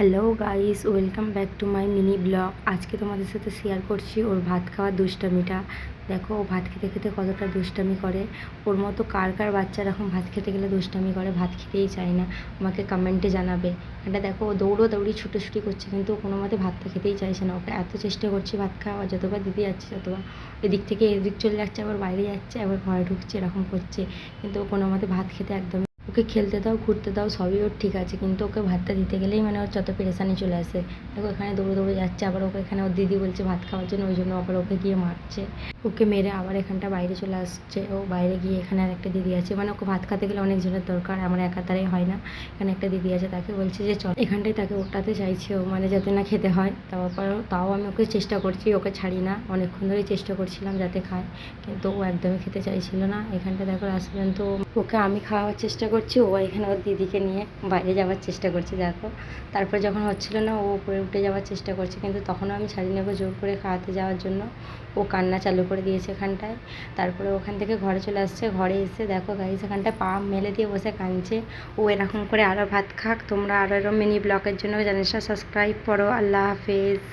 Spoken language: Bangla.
Hello guys, welcome back to my mini blog. আজকে তোমাদের সাথে শেয়ার করছি ওর ভাত খাওয়ার দুষ্টামিটা। দেখো ও ভাত খেতে খেতে কতটা দুষ্টামি করে। ওর মতো কার কার বাচ্চা এরকম ভাত খেতে গেলে দুষ্টামি করে, ভাত খেতেই চায় না, আমাকে কমেন্টে জানাবে। এটা দেখো ও দৌড়ি ছুটোছুটি করছে, কিন্তু ও কোনো মতে ভাতটা খেতেই চাইছে না। ওকে এত চেষ্টা করছি ভাত খাওয়া, যতবার দিদি যাচ্ছে ততবার এদিক থেকে এদিক চলে যাচ্ছে, আবার বাইরে যাচ্ছে, আবার ঘরে ঢুকছে, এরকম করছে। কিন্তু ও কোনো মতে ভাত খেতে একদম, ওকে খেলতে দাও, ঘুরতে দাও, সবই ওর ঠিক আছে, কিন্তু ওকে ভাতটা দিতে গেলেই মানে ওর যত পেরেশানি চলে আসে। দেখো এখানে দৌড়ে যাচ্ছে, আবার ওকে এখানে ওর দিদি বলছে ভাত খাওয়ার জন্য, ওই জন্য আবার ওকে গিয়ে মারছে। ওকে মেরে আবার এখানটা বাইরে চলে আসছে। ও বাইরে গিয়ে এখানে আর একটা দিদি আছে, মানে ওকে ভাত খাতে গেলে অনেকজনের দরকার, আমার একার দ্বারাই হয় না। এখানে একটা দিদি আছে, তাকে বলছে যে চল, এখানটায় তাকে ওঠাতে চাইছে ও, মানে যাতে না খেতে হয়। তাও আমি ওকে চেষ্টা করছি, ওকে ছাড়ি না, অনেকক্ষণ ধরেই চেষ্টা করছিলাম যাতে খায়, কিন্তু ও একদমই খেতে চাইছিল না। এখানটা দেখো লাস্ট পর্যন্ত ওকে আমি খাওয়ার চেষ্টা করছি, ও এখানে ওর দিদিকে নিয়ে বাইরে যাওয়ার চেষ্টা করছে দেখো। তারপর যখন হচ্ছিল না, ও উপরে উঠে যাওয়ার চেষ্টা করছে, কিন্তু তখনও আমি ছাড়িয়ে নেবো জোর করে খাওয়াতে যাওয়ার জন্য। ও কান্না চালু করে দিয়েছে এখানটায়। তারপরে ওখান থেকে ঘরে চলে আসছে। ঘরে এসে দেখো গাইস এখানটায় পা মেলে দিয়ে বসে কাঁদছে। ও এরকম করে আরও ভাত খাক। তোমরা আরও এরকম মিনি ব্লগের জন্য চ্যানেলটা সাবস্ক্রাইব করো। আল্লাহ হাফেজ।